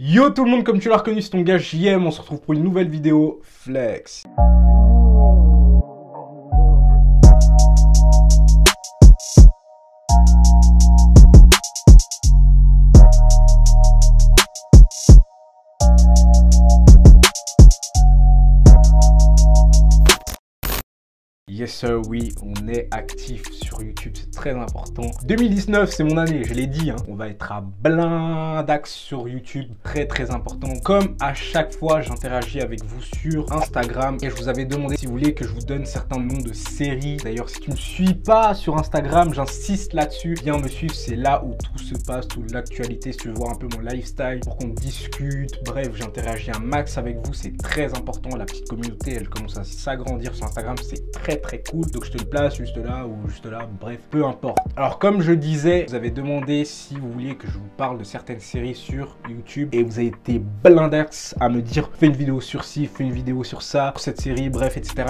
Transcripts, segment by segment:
Yo tout le monde, comme tu l'as reconnu, c'est ton gars JM, on se retrouve pour une nouvelle vidéo Flex. Yes sir, oui, on est actif sur YouTube, c'est très important. 2019, c'est mon année, je l'ai dit, hein. On va être à blindax sur YouTube, très important. Comme à chaque fois, j'interagis avec vous sur Instagram et je vous avais demandé si vous voulez que je vous donne certains noms de séries. D'ailleurs, si tu ne me suis pas sur Instagram, j'insiste là-dessus. Viens me suivre, c'est là où tout se passe, toute l'actualité, si tu veux voir un peu mon lifestyle, pour qu'on discute. Bref, j'interagis un max avec vous, c'est très important. La petite communauté, elle commence à s'agrandir sur Instagram, c'est très cool, donc je te le place juste là ou juste là, bref, peu importe. Alors comme je disais, vous avez demandé si vous vouliez que je vous parle de certaines séries sur YouTube et vous avez été blindax à me dire fais une vidéo sur ci, fais une vidéo sur ça, sur cette série, bref, etc.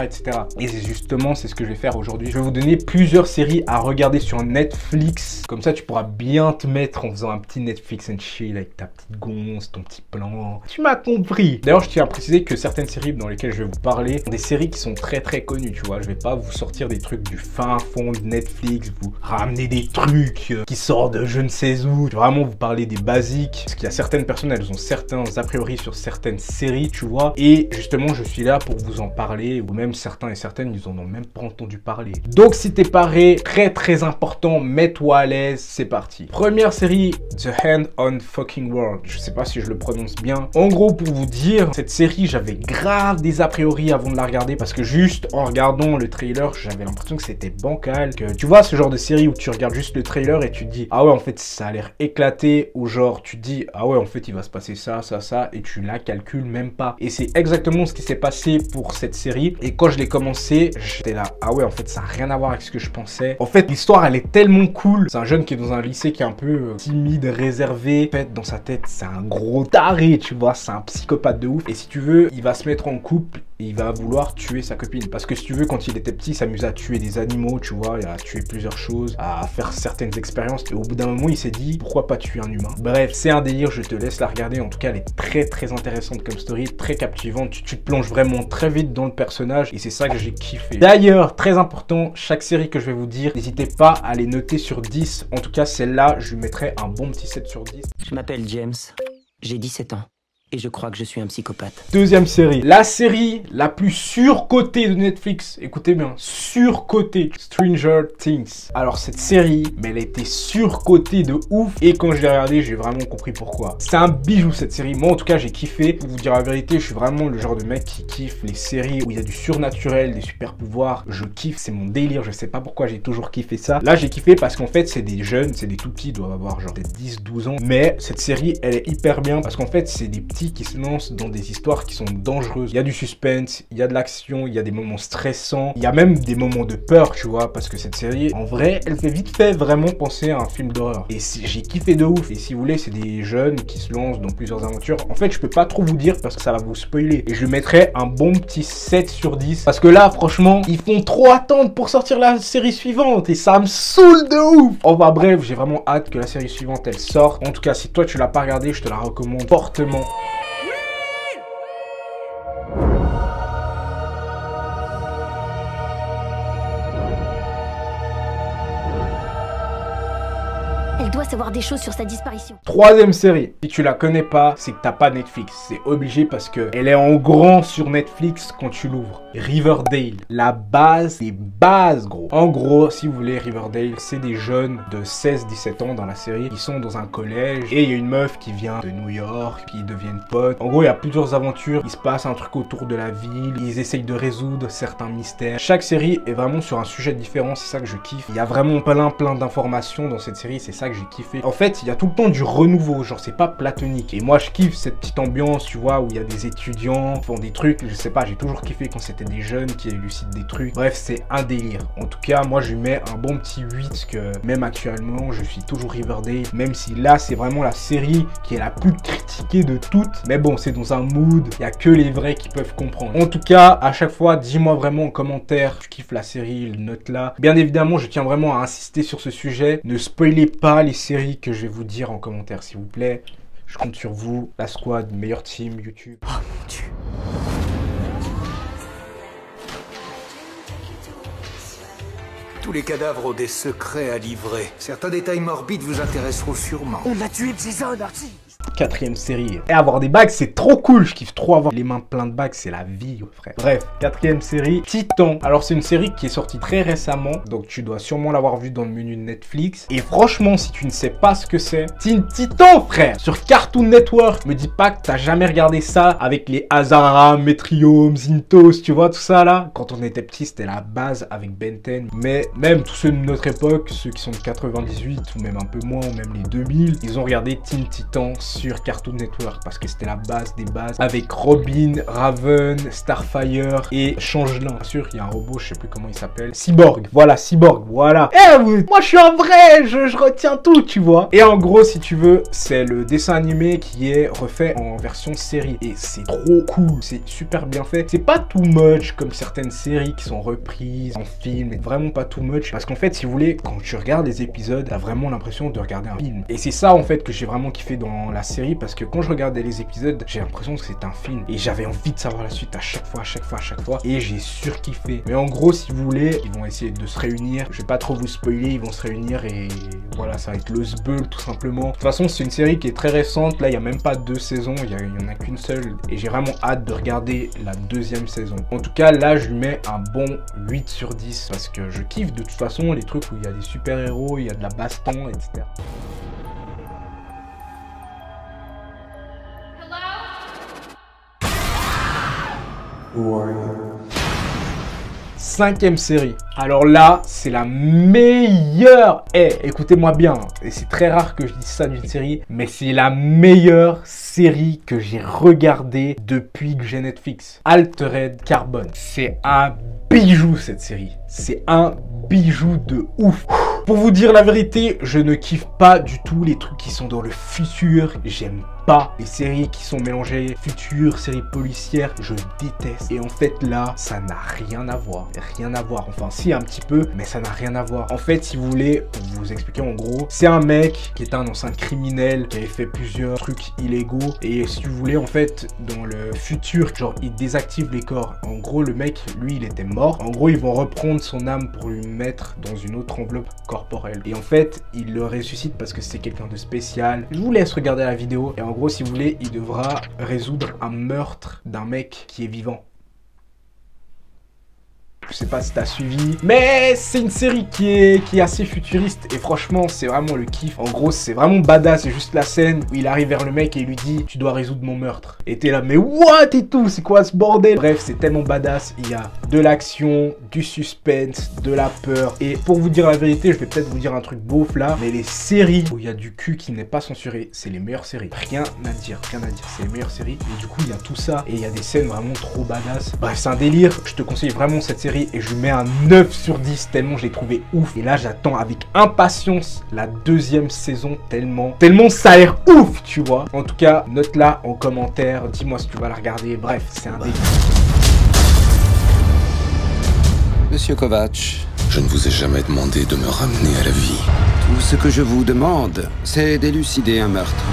Et c'est justement, c'est ce que je vais faire aujourd'hui. Je vais vous donner plusieurs séries à regarder sur Netflix, comme ça tu pourras bien te mettre en faisant un petit Netflix and chill avec ta petite gonce, ton petit plan, tu m'as compris. D'ailleurs, je tiens à préciser que certaines séries dans lesquelles je vais vous parler sont des séries qui sont très connues, tu vois. Je vais pas vous sortir des trucs du fin fond de Netflix, vous ramener des trucs qui sortent de je ne sais où. Je vais vraiment vous parler des basiques, parce qu'il y a certaines personnes, elles ont certains a priori sur certaines séries, tu vois, et justement je suis là pour vous en parler, ou même certains et certaines, ils en ont même pas entendu parler. Donc si t'es paré, très important, mets-toi à l'aise, c'est parti. Première série, The Hand on Fucking World. Je sais pas si je le prononce bien. En gros, pour vous dire, cette série, j'avais grave des a priori avant de la regarder, parce que juste en regardant le trailer, j'avais l'impression que c'était bancal, que tu vois ce genre de série où tu regardes juste le trailer et tu te dis ah ouais en fait ça a l'air éclaté, ou genre tu te dis ah ouais en fait il va se passer ça, et tu la calcules même pas. Et c'est exactement ce qui s'est passé pour cette série, et quand je l'ai commencé, j'étais là ah ouais en fait ça a rien à voir avec ce que je pensais. En fait l'histoire elle est tellement cool, c'est un jeune qui est dans un lycée qui est un peu timide, réservé, en fait dans sa tête c'est un gros taré, tu vois, c'est un psychopathe de ouf, et si tu veux il va se mettre en couple et il va vouloir tuer sa copine, parce que si tu veux quand il était petit il s'amusait à tuer des animaux, tu vois, à tuer plusieurs choses, à faire certaines expériences, et au bout d'un moment il s'est dit pourquoi pas tuer un humain. Bref, c'est un délire, je te laisse la regarder. En tout cas elle est très intéressante comme story, très captivante, tu te plonges vraiment très vite dans le personnage et c'est ça que j'ai kiffé. D'ailleurs, très important, chaque série que je vais vous dire, n'hésitez pas à les noter sur 10, en tout cas celle-là je lui mettrai un bon petit 7 sur 10. Je m'appelle James, j'ai 17 ans. Et je crois que je suis un psychopathe. Deuxième série. La série la plus surcotée de Netflix. Écoutez bien, surcotée. Stranger Things. Alors cette série, mais elle a été surcotée de ouf. Et quand je l'ai regardée, j'ai vraiment compris pourquoi. C'est un bijou cette série. Moi en tout cas, j'ai kiffé. Pour vous dire la vérité, je suis vraiment le genre de mec qui kiffe les séries où il y a du surnaturel, des super pouvoirs. Je kiffe, c'est mon délire. Je sais pas pourquoi j'ai toujours kiffé ça. Là, j'ai kiffé parce qu'en fait, c'est des jeunes, c'est des tout petits, ils doivent avoir genre des 10-12 ans. Mais cette série, elle est hyper bien parce qu'en fait, c'est des petits qui se lancent dans des histoires qui sont dangereuses. Il y a du suspense, il y a de l'action, il y a des moments stressants, il y a même des moments de peur, tu vois, parce que cette série, en vrai, elle fait vite fait vraiment penser à un film d'horreur. Et j'ai kiffé de ouf. Et si vous voulez, c'est des jeunes qui se lancent dans plusieurs aventures. En fait, je peux pas trop vous dire parce que ça va vous spoiler. Et je mettrai un bon petit 7 sur 10. Parce que là, franchement, ils font trop attendre pour sortir la série suivante. Et ça me saoule de ouf. Enfin bref, j'ai vraiment hâte que la série suivante, elle sorte. En tout cas, si toi, tu l'as pas regardée, je te la recommande fortement. Elle doit savoir des choses sur sa disparition. Troisième série. Si tu la connais pas, c'est que t'as pas Netflix. C'est obligé parce que elle est en grand sur Netflix quand tu l'ouvres. Riverdale. La base des bases, gros. En gros, si vous voulez, Riverdale, c'est des jeunes de 16-17 ans dans la série. Ils sont dans un collège et il y a une meuf qui vient de New York, puis ils deviennent potes. En gros, il y a plusieurs aventures. Il se passe un truc autour de la ville. Ils essayent de résoudre certains mystères. Chaque série est vraiment sur un sujet différent. C'est ça que je kiffe. Il y a vraiment plein d'informations dans cette série. C'est ça que j'ai kiffé. En fait, il y a tout le temps du renouveau, genre c'est pas platonique. Et moi, je kiffe cette petite ambiance, tu vois, où il y a des étudiants qui font des trucs, je sais pas, j'ai toujours kiffé quand c'était des jeunes qui élucident des trucs. Bref, c'est un délire. En tout cas, moi, je lui mets un bon petit 8, parce que même actuellement, je suis toujours Riverdale, même si là, c'est vraiment la série qui est la plus critiquée de toutes. Mais bon, c'est dans un mood, il y a que les vrais qui peuvent comprendre. En tout cas, à chaque fois, dis-moi vraiment en commentaire, tu kiffes la série, note là. Bien évidemment, je tiens vraiment à insister sur ce sujet. Ne spoilez pas les séries que je vais vous dire en commentaire, s'il vous plaît. Je compte sur vous, la squad, meilleure team YouTube. Oh mon Dieu. Tous les cadavres ont des secrets à livrer. Certains détails morbides vous intéresseront sûrement. On a tué Jason, Archie. 4e série. Et avoir des bagues, c'est trop cool. Je kiffe trop avoir les mains pleines de bagues, c'est la vie, frère. Bref, 4e série, Titan. Alors, c'est une série qui est sortie très récemment, donc tu dois sûrement l'avoir vue dans le menu de Netflix. Et franchement, si tu ne sais pas ce que c'est une Titan, frère, sur Cartoon Network. Me dis pas que t'as jamais regardé ça avec les Azara, Metrium, Zintos, tu vois, tout ça là. Quand on était petit, c'était la base avec Ben 10. Mais même tous ceux de notre époque, ceux qui sont de 98 ou même un peu moins, ou même les 2000, ils ont regardé Teen Titan sur Cartoon Network parce que c'était la base des bases avec Robin, Raven, Starfire et Changelin. Bien sûr, il y a un robot, je sais plus comment il s'appelle. Cyborg, voilà, Cyborg, voilà. Moi je suis un vrai, je retiens tout, tu vois. Et en gros, si tu veux, c'est le dessin animé qui est refait en version série. Et c'est trop cool, c'est super bien fait. C'est pas too much comme certaines séries qui sont reprises en film, et vraiment pas too much. Parce qu'en fait, si vous voulez, quand tu regardes les épisodes, t'as vraiment l'impression de regarder un film. Et c'est ça en fait que j'ai vraiment kiffé dans la série, parce que quand je regardais les épisodes, j'ai l'impression que c'était un film et j'avais envie de savoir la suite à chaque fois et j'ai surkiffé. Mais en gros, si vous voulez, ils vont essayer de se réunir. Je vais pas trop vous spoiler, ils vont se réunir et voilà, ça va être le Sbeul tout simplement. De toute façon, c'est une série qui est très récente. Là, il y a même pas 2 saisons, il y en a qu'une seule et j'ai vraiment hâte de regarder la 2e saison. En tout cas, là, je lui mets un bon 8 sur 10 parce que je kiffe de toute façon les trucs où il y a des super-héros, il y a de la baston, etc. Who are you? 5e série. Alors là, c'est la meilleure. Écoutez-moi bien. Et c'est très rare que je dise ça d'une série, mais c'est la meilleure série que j'ai regardée depuis que j'ai Netflix. Altered Carbon. C'est un bijou cette série. C'est un bijou de ouf. Pour vous dire la vérité, je ne kiffe pas du tout les trucs qui sont dans le futur. J'aime pas les séries qui sont mélangées futur, séries policières. Je déteste. Et en fait là, ça n'a rien à voir. Rien à voir. Enfin si, un petit peu, mais ça n'a rien à voir. En fait, si vous voulez, pour vous expliquer en gros, c'est un mec qui est un ancien criminel qui avait fait plusieurs trucs illégaux. Et si vous voulez, en fait, dans le futur, genre il désactive les corps. En gros, le mec, lui, il était mort. En gros, ils vont reprendre son âme pour lui mettre dans une autre enveloppe corporelle. Et en fait, il le ressuscite parce que c'est quelqu'un de spécial. Je vous laisse regarder la vidéo. Et en gros, si vous voulez, il devra résoudre un meurtre d'un mec qui est vivant. Je sais pas si t'as suivi, mais c'est une série qui est assez futuriste et franchement c'est vraiment le kiff. En gros c'est vraiment badass, c'est juste la scène où il arrive vers le mec et il lui dit tu dois résoudre mon meurtre. Et t'es là mais what et tout, c'est quoi ce bordel? Bref, c'est tellement badass, il y a de l'action, du suspense, de la peur. Et pour vous dire la vérité, je vais peut-être vous dire un truc beauf là, mais les séries où il y a du cul qui n'est pas censuré, c'est les meilleures séries. Rien à dire, c'est les meilleures séries. Et du coup il y a tout ça et il y a des scènes vraiment trop badass. Bref, c'est un délire, je te conseille vraiment cette série. Et je lui mets un 9 sur 10 tellement je l'ai trouvé ouf. Et là j'attends avec impatience la 2e saison tellement ça a l'air ouf, tu vois. En tout cas, note-la en commentaire, dis-moi si tu vas la regarder. Bref, c'est un délire. Monsieur Kovacs, Je ne vous ai jamais demandé de me ramener à la vie. tout ce que je vous demande, c'est d'élucider un meurtre.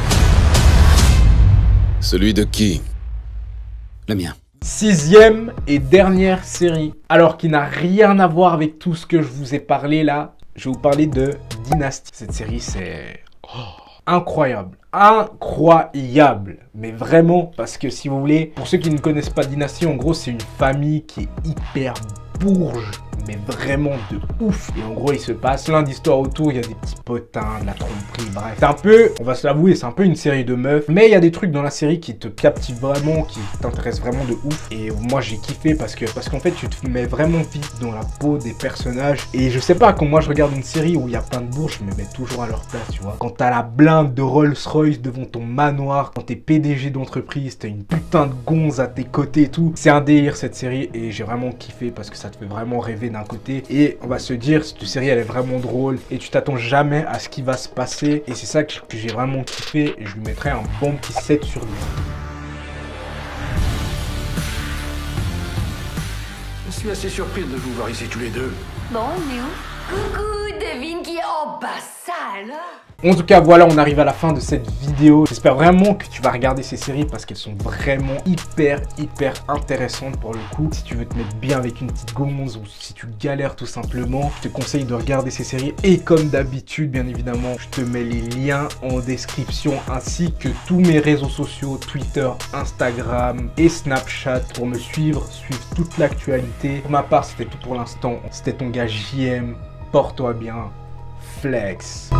Celui de qui? Le mien. 6e et dernière série. Alors qui n'a rien à voir avec tout ce que je vous ai parlé là. Je vais vous parler de Dynasty. Cette série c'est incroyable. Incroyable. Mais vraiment, parce que si vous voulez, pour ceux qui ne connaissent pas Dynasty, en gros c'est une famille qui est hyper bourge. Mais vraiment de ouf. Et en gros, il se passe plein d'histoires autour. Il y a des petits potins, de la tromperie, bref. C'est un peu, on va se l'avouer, c'est un peu une série de meufs. Mais il y a des trucs dans la série qui te captivent vraiment, qui t'intéressent vraiment de ouf. Et moi, j'ai kiffé parce qu'en fait, tu te mets vraiment vite dans la peau des personnages. Et je sais pas, quand moi, je regarde une série où il y a plein de bourges, je me mets toujours à leur place, tu vois. Quand t'as la blinde de Rolls-Royce devant ton manoir, quand t'es PDG d'entreprise, t'as une putain de gonze à tes côtés et tout. C'est un délire, cette série. Et j'ai vraiment kiffé parce que ça te fait vraiment rêver d'un côté et on va se dire cette série elle est vraiment drôle et tu t'attends jamais à ce qui va se passer et c'est ça que j'ai vraiment kiffé et je lui mettrai un bon petit 7 sur 10. Je suis assez surpris de vous voir ici tous les deux. Bon, on est où? Coucou, devine qui est en basse. Ça alors? En tout cas, voilà, on arrive à la fin de cette vidéo. J'espère vraiment que tu vas regarder ces séries parce qu'elles sont vraiment hyper intéressantes pour le coup. Si tu veux te mettre bien avec une petite gonze ou si tu galères tout simplement, je te conseille de regarder ces séries. Et comme d'habitude, bien évidemment, je te mets les liens en description ainsi que tous mes réseaux sociaux, Twitter, Instagram et Snapchat pour me suivre toute l'actualité. Pour ma part, c'était tout pour l'instant. C'était ton gars JM. Porte-toi bien. Flex.